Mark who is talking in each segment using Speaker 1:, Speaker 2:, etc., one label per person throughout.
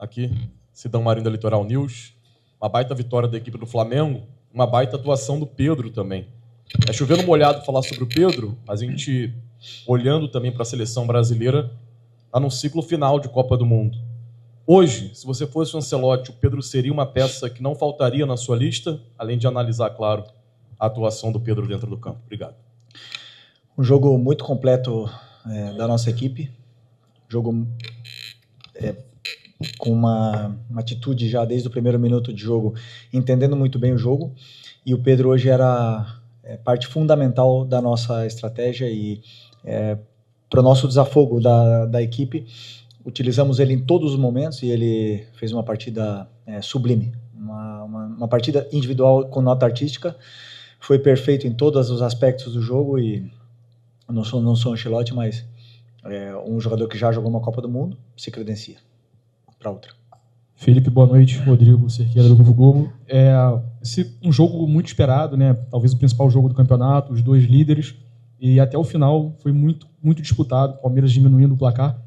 Speaker 1: aqui, Sidão Marinho da Litoral News. Uma baita vitória da equipe do Flamengo, uma baita atuação do Pedro também. É chovendo molhado falar sobre o Pedro, mas a gente, olhando também para a seleção brasileira, está num ciclo final de Copa do Mundo. Hoje, se você fosse o Ancelotti, o Pedro seria uma peça que não faltaria na sua lista, além de analisar, claro, a atuação do Pedro dentro do campo. Obrigado.
Speaker 2: Um jogo muito completo da nossa equipe. Jogo com uma atitude já desde o primeiro minuto de jogo, entendendo muito bem o jogo. E o Pedro hoje era parte fundamental da nossa estratégia e para o nosso desafogo da equipe. Utilizamos ele em todos os momentos e ele fez uma partida sublime. Uma partida individual com nota artística. Foi perfeito em todos os aspectos do jogo e não sou um Ancelotti, mas um jogador que já jogou uma Copa do Mundo se credencia para outra.
Speaker 3: Felipe, boa noite. Rodrigo Cerqueira do Novo Globo. Um jogo muito esperado, né? Talvez o principal jogo do campeonato, os dois líderes, e até o final foi muito, muito disputado, Palmeiras diminuindo o placar.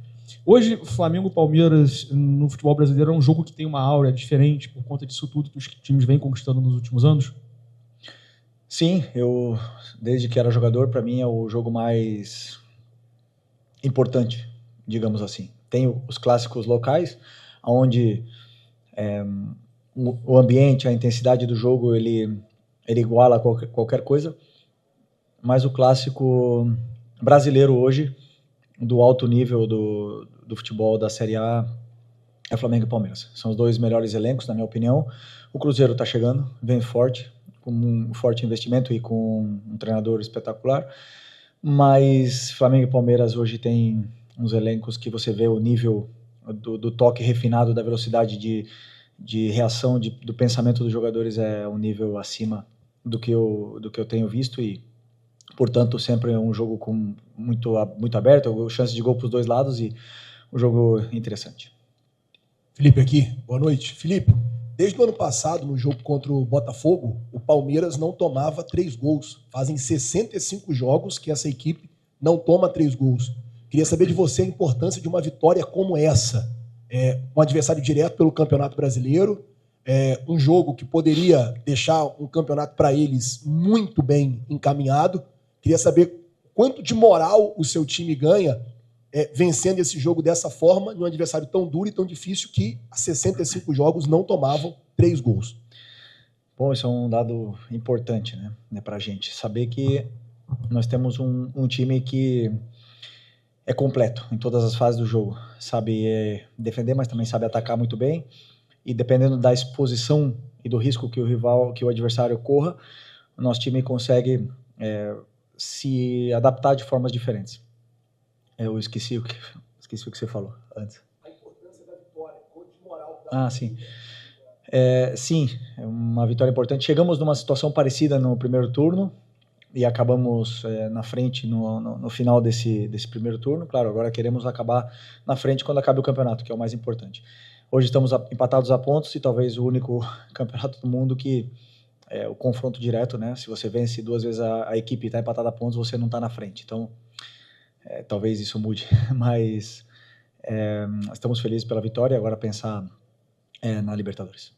Speaker 3: Hoje, Flamengo e Palmeiras no futebol brasileiro é um jogo que tem uma aura diferente por conta disso tudo que os times vêm conquistando nos últimos anos?
Speaker 2: Sim, desde que era jogador, para mim é o jogo mais importante, digamos assim. Tem os clássicos locais, onde o ambiente, a intensidade do jogo, ele iguala qualquer coisa, mas o clássico brasileiro hoje, do alto nível do futebol da Série A, é Flamengo e Palmeiras. São os dois melhores elencos, na minha opinião. O Cruzeiro está chegando, vem forte, com um forte investimento e com um treinador espetacular, mas Flamengo e Palmeiras hoje tem uns elencos que você vê o nível do toque refinado, da velocidade de reação, do pensamento dos jogadores é um nível acima do que eu tenho visto e, portanto, sempre é um jogo muito aberto, chance de gol para os dois lados e um jogo interessante.
Speaker 4: Felipe aqui, boa noite. Felipe, desde o ano passado, no jogo contra o Botafogo, o Palmeiras não tomava 3 gols. Fazem 65 jogos que essa equipe não toma 3 gols. Queria saber de você a importância de uma vitória como essa. Um adversário direto pelo Campeonato Brasileiro, um jogo que poderia deixar um campeonato para eles muito bem encaminhado. Queria saber quanto de moral o seu time ganha vencendo esse jogo dessa forma, num adversário tão duro e tão difícil que há 65 jogos não tomavam 3 gols.
Speaker 2: Bom, isso é um dado importante, né, para a gente. Saber que nós temos um time que é completo em todas as fases do jogo. Sabe defender, mas também sabe atacar muito bem. E dependendo da exposição e do risco que o adversário corra, o nosso time consegue se adaptar de formas diferentes. Eu esqueci o que você falou antes.
Speaker 4: A importância da vitória, quanto de moral.
Speaker 2: Sim. Sim, é uma vitória importante. Chegamos numa situação parecida no primeiro turno e acabamos na frente no final desse primeiro turno. Claro, agora queremos acabar na frente quando acabe o campeonato, que é o mais importante. Hoje estamos empatados a pontos e talvez o único campeonato do mundo que o confronto direto, né? Se você vence 2 vezes a equipe e está empatada a pontos, você não está na frente. Então, talvez isso mude, mas estamos felizes pela vitória e agora pensar na Libertadores.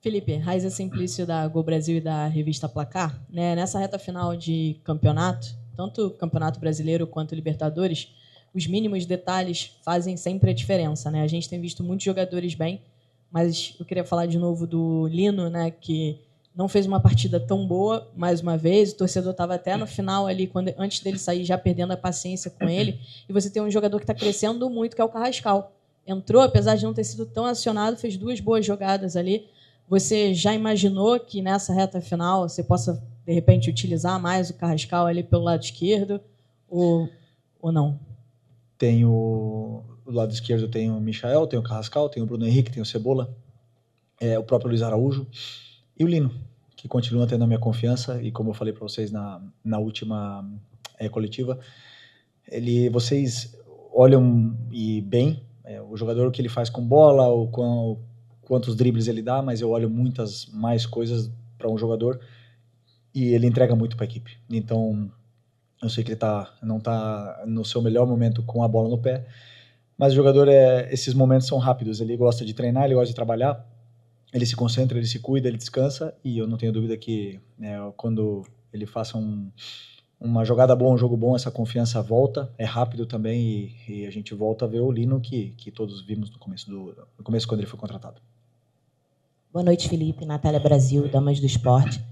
Speaker 5: Felipe, Raiza Simplício da Gol Brasil e da revista Placar, né? Nessa reta final de campeonato, tanto o Campeonato Brasileiro quanto Libertadores, os mínimos detalhes fazem sempre a diferença, né? A gente tem visto muitos jogadores bem, mas eu queria falar de novo do Lino, né, que não fez uma partida tão boa, mais uma vez, o torcedor estava até no final ali, antes dele sair, já perdendo a paciência com ele, e você tem um jogador que está crescendo muito, que é o Carrascal. Entrou, apesar de não ter sido tão acionado, fez 2 boas jogadas ali. Você já imaginou que nessa reta final você possa, de repente, utilizar mais o Carrascal ali pelo lado esquerdo, ou não?
Speaker 2: Do lado esquerdo tem o Michael, tem o Carrascal, tem o Bruno Henrique, tem o Cebola, o próprio Luiz Araújo e o Lino, que continua tendo a minha confiança e, como eu falei para vocês na última coletiva, vocês olham bem o jogador, o que ele faz com bola, quantos dribles ele dá, mas eu olho muitas mais coisas para um jogador e ele entrega muito para a equipe. Então, eu sei que ele não está no seu melhor momento com a bola no pé, Mas o jogador, esses momentos são rápidos. Ele gosta de treinar, ele gosta de trabalhar, ele se concentra, ele se cuida, ele descansa. E eu não tenho dúvida que quando ele faça uma jogada boa, um jogo bom, essa confiança volta. É rápido também e a gente volta a ver o Lino que todos vimos no começo quando ele foi contratado.
Speaker 6: Boa noite, Felipe. Natália Brasil, Damas do Esporte.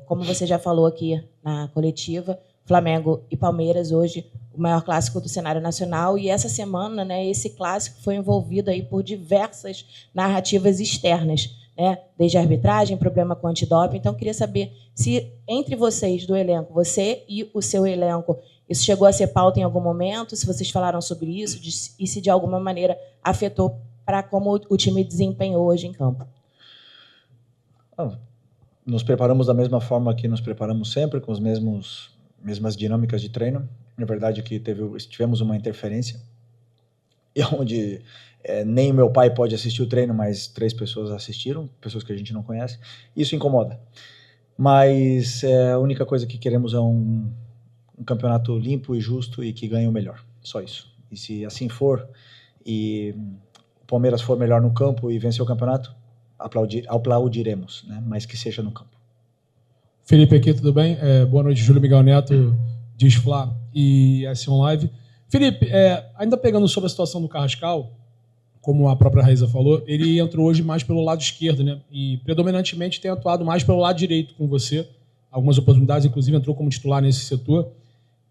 Speaker 6: Como você já falou aqui na coletiva, Flamengo e Palmeiras hoje o maior clássico do cenário nacional, e essa semana, né, esse clássico foi envolvido aí por diversas narrativas externas, né, desde a arbitragem, problema com antidoping. Então, queria saber se entre vocês do elenco, você e o seu elenco, isso chegou a ser pauta em algum momento, se vocês falaram sobre isso e se de alguma maneira afetou para como o time desempenhou hoje em campo.
Speaker 2: Nos preparamos da mesma forma que nos preparamos sempre, com as mesmas dinâmicas de treino. Na verdade, que tivemos uma interferência, onde nem meu pai pode assistir o treino, mas 3 pessoas assistiram, pessoas que a gente não conhece. Isso incomoda. Mas a única coisa que queremos é um campeonato limpo e justo e que ganhe o melhor. Só isso. E se assim for, e o Palmeiras for melhor no campo e vencer o campeonato, aplaudiremos, né? Mas que seja no campo.
Speaker 7: Felipe aqui, tudo bem? Boa noite, Júlio Miguel Neto, Diz Fla e S1 Live. Felipe, ainda pegando sobre a situação do Carrascal, como a própria Raíza falou, ele entrou hoje mais pelo lado esquerdo, né? E predominantemente tem atuado mais pelo lado direito com você. Algumas oportunidades, inclusive, entrou como titular nesse setor.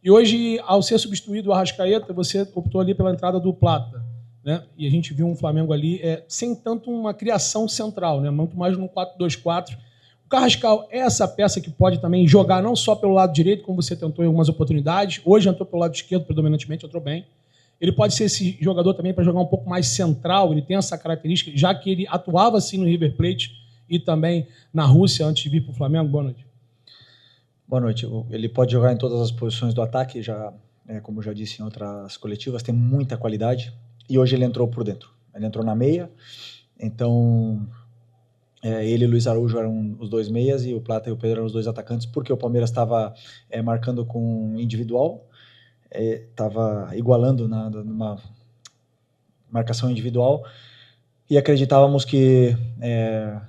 Speaker 7: E hoje, ao ser substituído o Arrascaeta, você optou ali pela entrada do Plata, né? E a gente viu um Flamengo ali sem tanto uma criação central, né? Muito mais no 4-2-4. O Carrascal é essa peça que pode também jogar não só pelo lado direito, como você tentou em algumas oportunidades. Hoje entrou pelo lado esquerdo, predominantemente, entrou bem. Ele pode ser esse jogador também para jogar um pouco mais central, ele tem essa característica, já que ele atuava assim no River Plate e também na Rússia antes de vir para o Flamengo. Boa noite.
Speaker 2: Boa noite. Ele pode jogar em todas as posições do ataque, como já disse em outras coletivas, tem muita qualidade. E hoje ele entrou por dentro. Ele entrou na meia, então ele e o Luiz Araújo eram os 2 meias e o Plata e o Pedro eram os 2 atacantes, porque o Palmeiras estava marcando com individual, estava igualando numa marcação individual, e acreditávamos que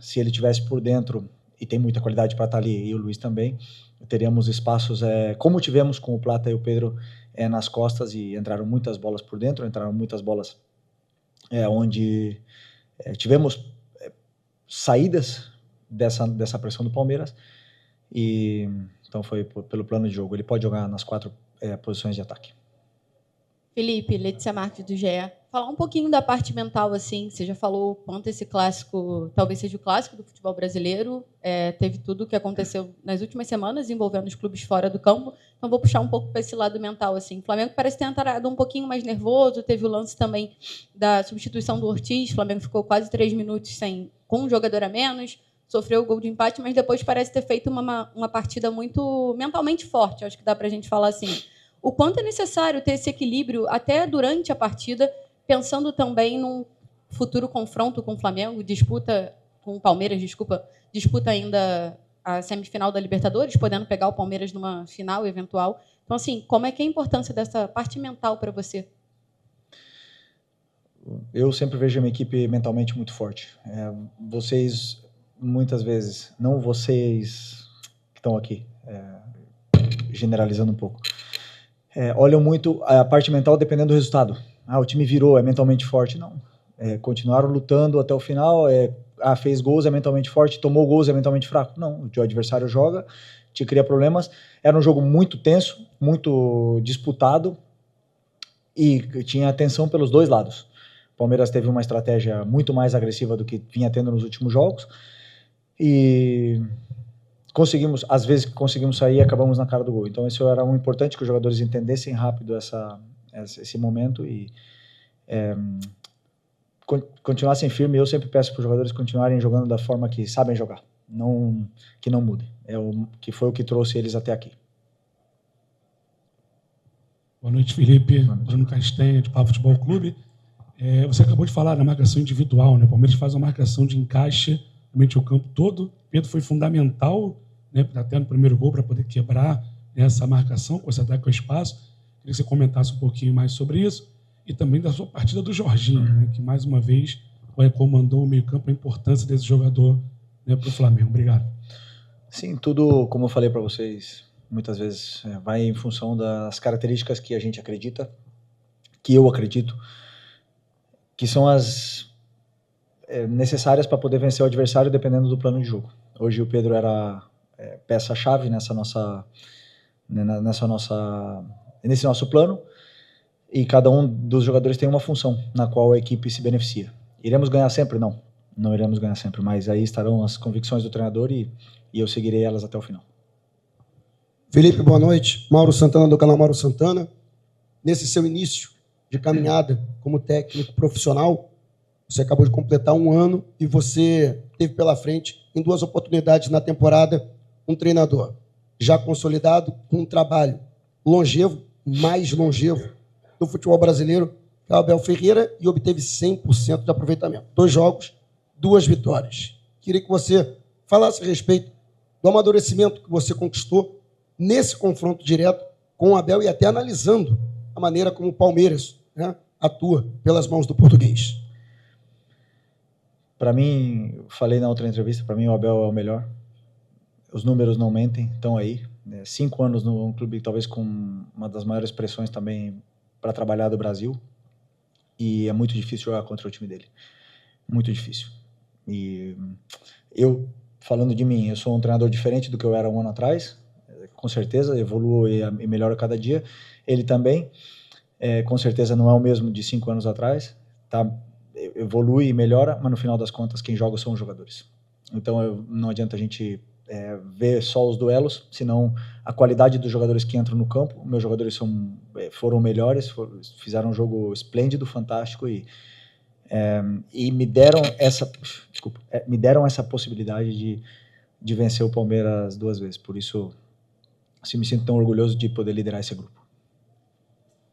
Speaker 2: se ele tivesse por dentro, e tem muita qualidade para estar ali, e o Luiz também, teríamos espaços, como tivemos com o Plata e o Pedro nas costas, e entraram muitas bolas por dentro, entraram muitas bolas onde tivemos saídas dessa pressão do Palmeiras, e então foi pelo plano de jogo. Ele pode jogar nas 4 posições de ataque.
Speaker 8: Felipe, Letícia Marques do GE. Falar um pouquinho da parte mental, assim, você já falou o quanto esse clássico, talvez seja o clássico do futebol brasileiro, teve tudo o que aconteceu nas últimas semanas envolvendo os clubes fora do campo, então vou puxar um pouco para esse lado mental, assim. O Flamengo parece ter entrado um pouquinho mais nervoso, teve o lance também da substituição do Ortiz, o Flamengo ficou quase 3 minutos com um jogador a menos, sofreu o gol de empate, mas depois parece ter feito uma partida muito mentalmente forte, acho que dá para a gente falar assim. O quanto é necessário ter esse equilíbrio até durante a partida, pensando também num futuro confronto com o Flamengo, com o Palmeiras, disputa ainda a semifinal da Libertadores, podendo pegar o Palmeiras numa final eventual. Então, assim, como é que é a importância dessa parte mental para você?
Speaker 2: Eu sempre vejo a minha equipe mentalmente muito forte. Vocês, muitas vezes, não vocês que estão aqui, generalizando um pouco, olham muito a parte mental dependendo do resultado. O time virou, é mentalmente forte. Não. Continuaram lutando até o final, fez gols, é mentalmente forte, tomou gols, é mentalmente fraco. Não, o adversário joga, te cria problemas. Era um jogo muito tenso, muito disputado e tinha tensão pelos 2 lados. O Palmeiras teve uma estratégia muito mais agressiva do que vinha tendo nos últimos jogos e às vezes conseguimos sair e acabamos na cara do gol. Então isso era importante que os jogadores entendessem rápido esse momento e continuassem firmes. Eu sempre peço para os jogadores continuarem jogando da forma que sabem jogar, que não mudem. Que foi o que trouxe eles até aqui.
Speaker 7: Boa noite, Felipe. Boa noite. Bruno Castanha, de Papo Futebol Clube. Você acabou de falar da marcação individual, né? O Palmeiras faz uma marcação de encaixe realmente o campo todo. Pedro foi fundamental, né, até no primeiro gol, para poder quebrar essa marcação, com esse ataque ao espaço. Queria que você comentasse um pouquinho mais sobre isso. e também da sua partida do Jorginho, né, que mais uma vez comandou o meio-campo, a importância desse jogador, né, para o Flamengo. Obrigado.
Speaker 2: Sim, tudo, como eu falei para vocês, muitas vezes vai em função das características que a gente acredita, que eu acredito, que são as necessárias para poder vencer o adversário dependendo do plano de jogo. Hoje o Pedro era peça-chave nesse nosso plano, e cada um dos jogadores tem uma função na qual a equipe se beneficia. Iremos ganhar sempre? Não iremos ganhar sempre, mas aí estarão as convicções do treinador e eu seguirei elas até o final.
Speaker 9: Felipe, boa noite. Mauro Santana, do canal Mauro Santana. Nesse seu início de caminhada como técnico profissional, você acabou de completar 1 ano e você teve pela frente, em 2 oportunidades na temporada, um treinador já consolidado, com um trabalho longevo, mais longevo do futebol brasileiro, que é o Abel Ferreira, e obteve 100% de aproveitamento. 2 jogos, 2 vitórias. Queria que você falasse a respeito do amadurecimento que você conquistou nesse confronto direto com o Abel e até analisando a maneira como o Palmeiras, né, atua pelas mãos do português.
Speaker 2: Para mim, eu falei na outra entrevista, para mim o Abel é o melhor. Os números não mentem, estão aí. 5 anos num clube talvez com uma das maiores pressões também para trabalhar do Brasil. E é muito difícil jogar contra o time dele. Muito difícil. E eu, falando de mim, eu sou um treinador diferente do que eu era 1 ano atrás. Com certeza, evoluo e melhoro a cada dia. Ele também, com certeza, não é o mesmo de 5 anos atrás. Tá? Evolui e melhora, mas no final das contas, quem joga são os jogadores. Então, não adianta a gente ver só os duelos, senão a qualidade dos jogadores que entram no campo. Meus jogadores foram melhores, fizeram um jogo esplêndido, fantástico e me deram essa possibilidade de vencer o Palmeiras 2 vezes. Por isso, assim, me sinto tão orgulhoso de poder liderar esse grupo.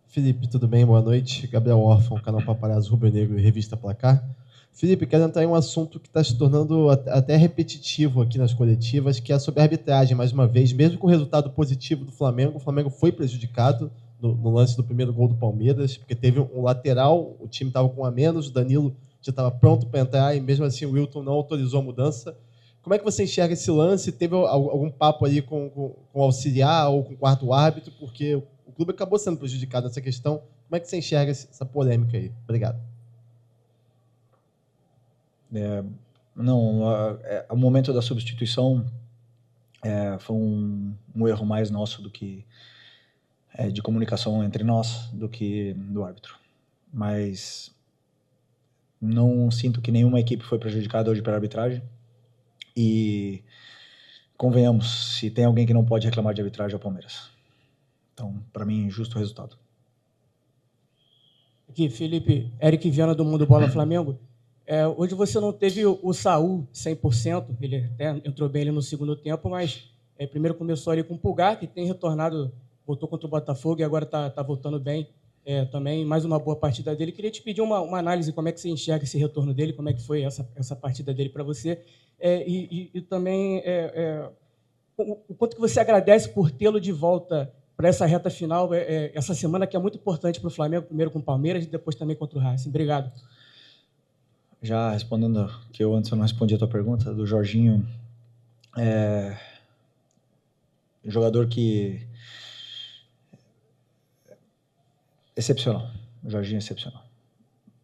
Speaker 10: Felipe, tudo bem? Boa noite. Gabriel Órfão, canal Paparazzo Rubro Negro e Revista Placar. Felipe, quero entrar em um assunto que está se tornando até repetitivo aqui nas coletivas, que é sobre a arbitragem, mais uma vez. Mesmo com o resultado positivo do Flamengo, o Flamengo foi prejudicado no lance do primeiro gol do Palmeiras, porque teve um lateral, o time estava com 1 a menos, o Danilo já estava pronto para entrar e mesmo assim o Wilton não autorizou a mudança. Como é que você enxerga esse lance? Teve algum papo ali com o auxiliar ou com o quarto árbitro? Porque o clube acabou sendo prejudicado nessa questão. Como é que você enxerga essa polêmica aí? Obrigado.
Speaker 2: O momento da substituição foi um erro mais nosso do que de comunicação entre nós do que do árbitro. Mas não sinto que nenhuma equipe foi prejudicada hoje pela arbitragem. E convenhamos, se tem alguém que não pode reclamar de arbitragem é o Palmeiras. Então, para mim, justo o resultado.
Speaker 11: Aqui, Felipe, Eric Viana do Mundo Bola Flamengo. Hoje você não teve o Saul 100%, ele até entrou bem ali no segundo tempo, mas primeiro começou ali com o Pulgar, que tem retornado, voltou contra o Botafogo e agora está voltando bem também, mais uma boa partida dele. Queria te pedir uma análise, como é que você enxerga esse retorno dele, como é que foi essa partida dele para você, e também o quanto que você agradece por tê-lo de volta para essa reta final, essa semana que é muito importante para o Flamengo, primeiro com o Palmeiras e depois também contra o Racing. Obrigado.
Speaker 2: Já respondendo, que eu antes não respondi a tua pergunta, do Jorginho, jogador que excepcional, o Jorginho é excepcional,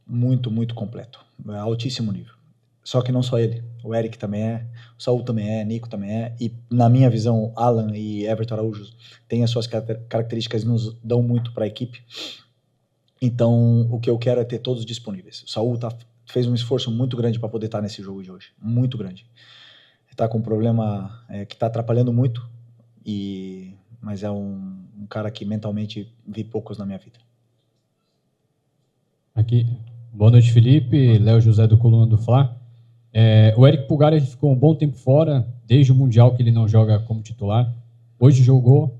Speaker 2: muito, muito completo, altíssimo nível, só que não só ele, o Eric também o Saul também Nico também e na minha visão, Alan e Everton Araújo têm as suas características e nos dão muito para a equipe, então o que eu quero é ter todos disponíveis. O Saul fez um esforço muito grande para poder estar nesse jogo de hoje, muito grande. Está com um problema que está atrapalhando muito, mas é um cara que mentalmente vi poucos na minha vida.
Speaker 12: Aqui, boa noite, Felipe. Léo José do Coluna do Fla. O Eric Pulgar ele ficou um bom tempo fora, desde o Mundial que ele não joga como titular. Hoje jogou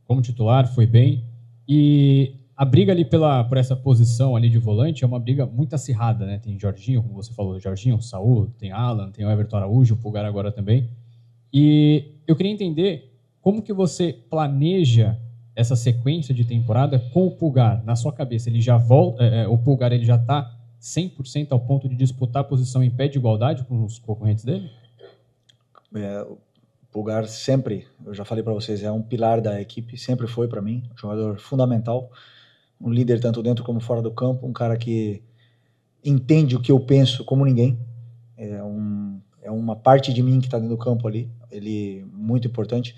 Speaker 12: como titular, foi bem. E a briga ali por essa posição ali de volante é uma briga muito acirrada, né? Tem Jorginho, como você falou, Jorginho, Saul, tem Alan, tem o Everton Araújo, o Pulgar agora também. E eu queria entender como que você planeja essa sequência de temporada com o Pulgar, na sua cabeça, ele já volta, o Pulgar ele já está 100% ao ponto de disputar a posição em pé de igualdade com os concorrentes dele?
Speaker 2: O Pulgar sempre, eu já falei para vocês, é um pilar da equipe, sempre foi para mim, um jogador fundamental, um líder tanto dentro como fora do campo, um cara que entende o que eu penso como ninguém, é uma parte de mim que está dentro do campo ali, ele muito importante.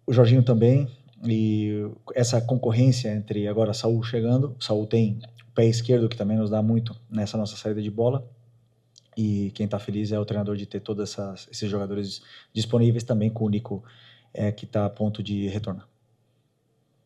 Speaker 2: O Jorginho também, e essa concorrência entre agora Saul chegando, Saul tem o pé esquerdo que também nos dá muito nessa nossa saída de bola, e quem está feliz é o treinador de ter todos esses jogadores disponíveis, também com o Nico, que está a ponto de retornar.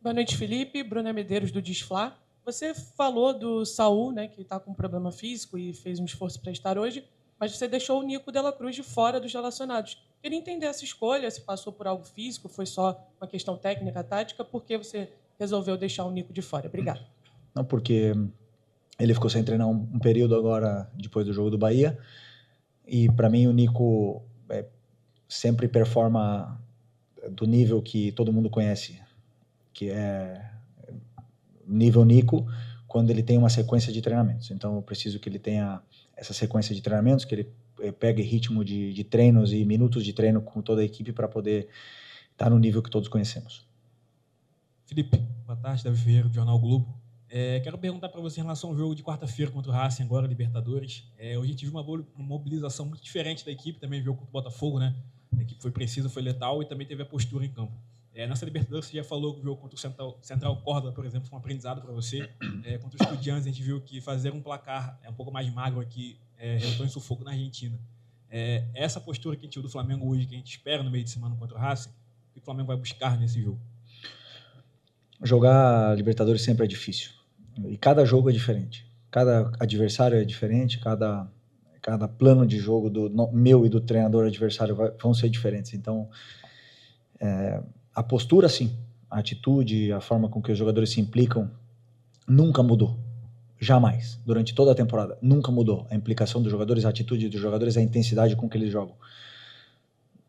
Speaker 13: Boa noite, Felipe. Bruna Medeiros, do Disflá. Você falou do Saul, né, que está com um problema físico e fez um esforço para estar hoje, mas você deixou o Nico de la Cruz de fora dos relacionados. Queria entender essa escolha, se passou por algo físico, foi só uma questão técnica, tática, por que você resolveu deixar o Nico de fora? Obrigado.
Speaker 2: Não, porque ele ficou sem treinar um período agora, depois do jogo do Bahia, e para mim o Nico sempre performa do nível que todo mundo conhece, que é nível Nico, quando ele tem uma sequência de treinamentos. Então eu preciso que ele tenha essa sequência de treinamentos, que ele pegue ritmo de treinos e minutos de treino com toda a equipe para poder estar no nível que todos conhecemos.
Speaker 14: Felipe, boa tarde, Davi Ferreira, do Jornal Globo. Quero perguntar para você em relação ao jogo de quarta-feira contra o Racing, agora Libertadores. Hoje a gente viu uma mobilização muito diferente da equipe, também viu contra o Botafogo, né? A equipe foi precisa, foi letal e também teve a postura em campo. Nessa Libertadores, você já falou que o jogo contra o Central Córdoba, por exemplo, foi um aprendizado para você. Contra os Estudiantes, a gente viu que fazer um placar um pouco mais magro aqui resultou em sufoco na Argentina. Essa postura que a gente viu do Flamengo hoje, que a gente espera no meio de semana contra o Racing, o que o Flamengo vai buscar nesse jogo?
Speaker 2: Jogar Libertadores sempre é difícil. E cada jogo é diferente. Cada adversário é diferente, cada plano de jogo do meu e do treinador adversário vão ser diferentes. Então, a postura, sim. A atitude, a forma com que os jogadores se implicam, nunca mudou. Jamais. Durante toda a temporada, nunca mudou. A implicação dos jogadores, a atitude dos jogadores, a intensidade com que eles jogam.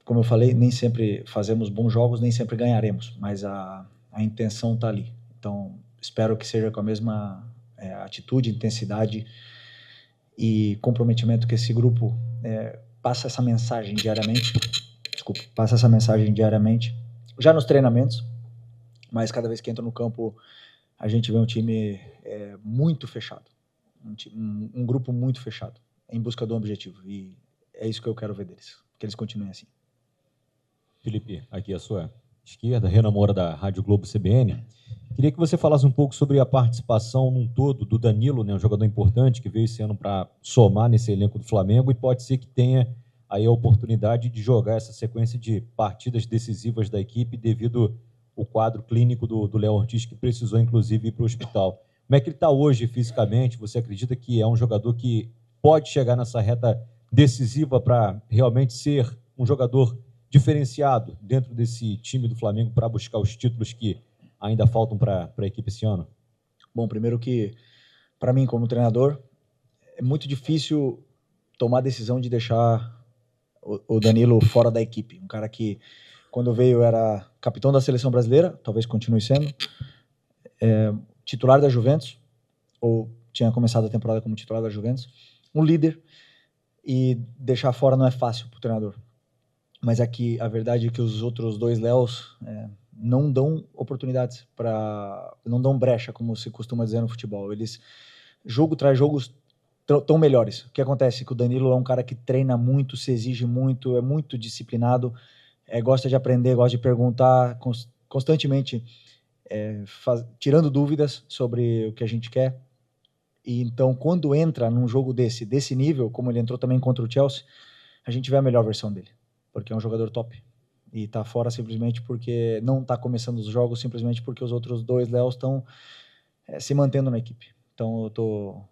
Speaker 2: Como eu falei, nem sempre fazemos bons jogos, nem sempre ganharemos, mas a intenção está ali. Então, espero que seja com a mesma atitude, intensidade e comprometimento que esse grupo passa essa mensagem diariamente. Passa essa mensagem diariamente, já nos treinamentos, mas cada vez que entra no campo, a gente vê um time muito fechado, um grupo muito fechado, em busca do objetivo, e é isso que eu quero ver deles, que eles continuem assim.
Speaker 15: Felipe, aqui à sua esquerda, Renan Moura, da Rádio Globo CBN. Queria que você falasse um pouco sobre a participação num todo do Danilo, né, um jogador importante que veio esse ano para somar nesse elenco do Flamengo, e pode ser que tenha aí a oportunidade de jogar essa sequência de partidas decisivas da equipe devido ao quadro clínico do Léo Ortiz, que precisou, inclusive, ir para o hospital. Como é que ele está hoje fisicamente? Você acredita que é um jogador que pode chegar nessa reta decisiva para realmente ser um jogador diferenciado dentro desse time do Flamengo para buscar os títulos que ainda faltam para a equipe esse ano?
Speaker 2: Bom, primeiro que, para mim, como treinador, é muito difícil tomar a decisão de deixar o Danilo fora da equipe. Um cara que, quando veio, era capitão da seleção brasileira, talvez continue sendo, titular da Juventus, ou tinha começado a temporada como titular da Juventus, um líder, e deixar fora não é fácil para o treinador. Mas aqui a verdade é que os outros dois Léos não dão oportunidades, não dão brecha, como se costuma dizer no futebol. Eles, jogo traz jogos, tão melhores. O que acontece é que o Danilo é um cara que treina muito, se exige muito, é muito disciplinado, gosta de aprender, gosta de perguntar constantemente, tirando dúvidas sobre o que a gente quer. E então, quando entra num jogo desse nível, como ele entrou também contra o Chelsea, a gente vê a melhor versão dele, porque é um jogador top. E está fora simplesmente porque não está começando os jogos, simplesmente porque os outros dois Léos estão se mantendo na equipe. Então, eu estou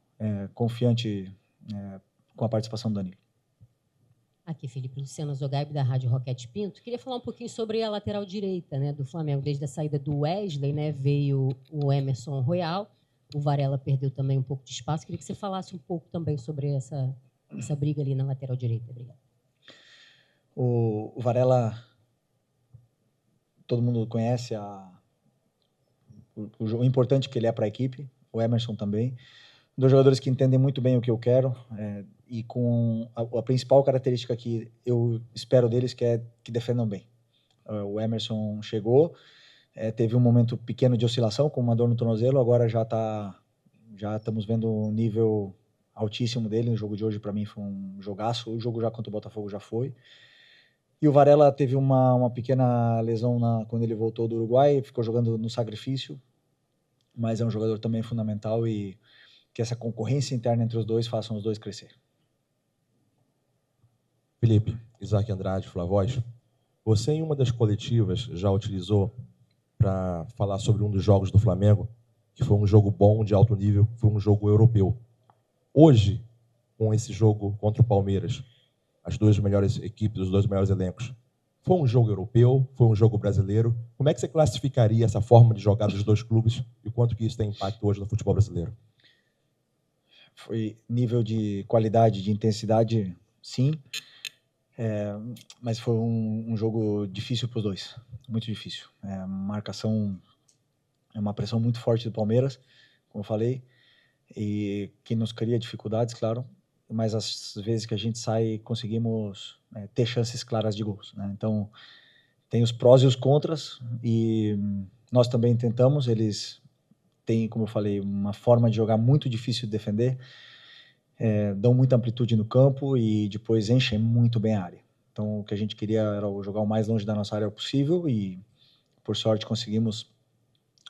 Speaker 2: confiante com a participação do Danilo.
Speaker 16: Aqui, Felipe, Luciano Zogaib, da Rádio Roquete Pinto. Queria falar um pouquinho sobre a lateral direita, né, do Flamengo. Desde a saída do Wesley, né, veio o Emerson Royal. O Varela perdeu também um pouco de espaço. Queria que você falasse um pouco também sobre essa briga ali na lateral direita. Obrigado.
Speaker 2: O Varela todo mundo conhece o importante que ele é para a equipe, o Emerson também. Dois jogadores que entendem muito bem o que eu quero, e com a principal característica que eu espero deles, que é que defendam bem. O Emerson chegou, teve um momento pequeno de oscilação, com uma dor no tornozelo, agora já estamos vendo um nível altíssimo dele. No jogo de hoje, para mim, foi um jogaço. O jogo já contra o Botafogo já foi. E o Varela teve uma pequena lesão quando ele voltou do Uruguai, ficou jogando no sacrifício, mas é um jogador também fundamental, e que essa concorrência interna entre os dois façam os dois crescer.
Speaker 17: Felipe, Isaac Andrade, Flavoz, você em uma das coletivas já utilizou para falar sobre um dos jogos do Flamengo, que foi um jogo bom, de alto nível, foi um jogo europeu. Hoje, com esse jogo contra o Palmeiras, as duas melhores equipes, os dois melhores elencos, foi um jogo europeu, foi um jogo brasileiro. Como é que você classificaria essa forma de jogar dos dois clubes e o quanto que isso tem impacto hoje no futebol brasileiro?
Speaker 2: Foi nível de qualidade, de intensidade, sim. Mas foi um jogo difícil para os dois, muito difícil. Marcação, uma pressão muito forte do Palmeiras, como eu falei, e que nos cria dificuldades, claro, mas às vezes que a gente sai, conseguimos ter chances claras de gols, né? Então, tem os prós e os contras, e nós também tentamos. Eles têm, como eu falei, uma forma de jogar muito difícil de defender, dão muita amplitude no campo e depois enchem muito bem a área. Então, o que a gente queria era jogar o mais longe da nossa área possível, e por sorte conseguimos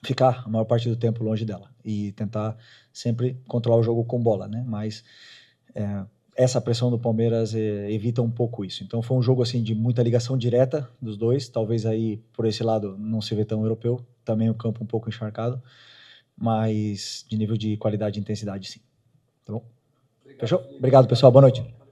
Speaker 2: ficar a maior parte do tempo longe dela e tentar sempre controlar o jogo com bola, né? Mas essa pressão do Palmeiras evita um pouco isso. Então foi um jogo assim de muita ligação direta dos dois, talvez aí por esse lado não se vê tão europeu, também o campo um pouco encharcado, mas de nível de qualidade e intensidade, sim. Tá bom? Fechou? Obrigado, pessoal. Boa noite.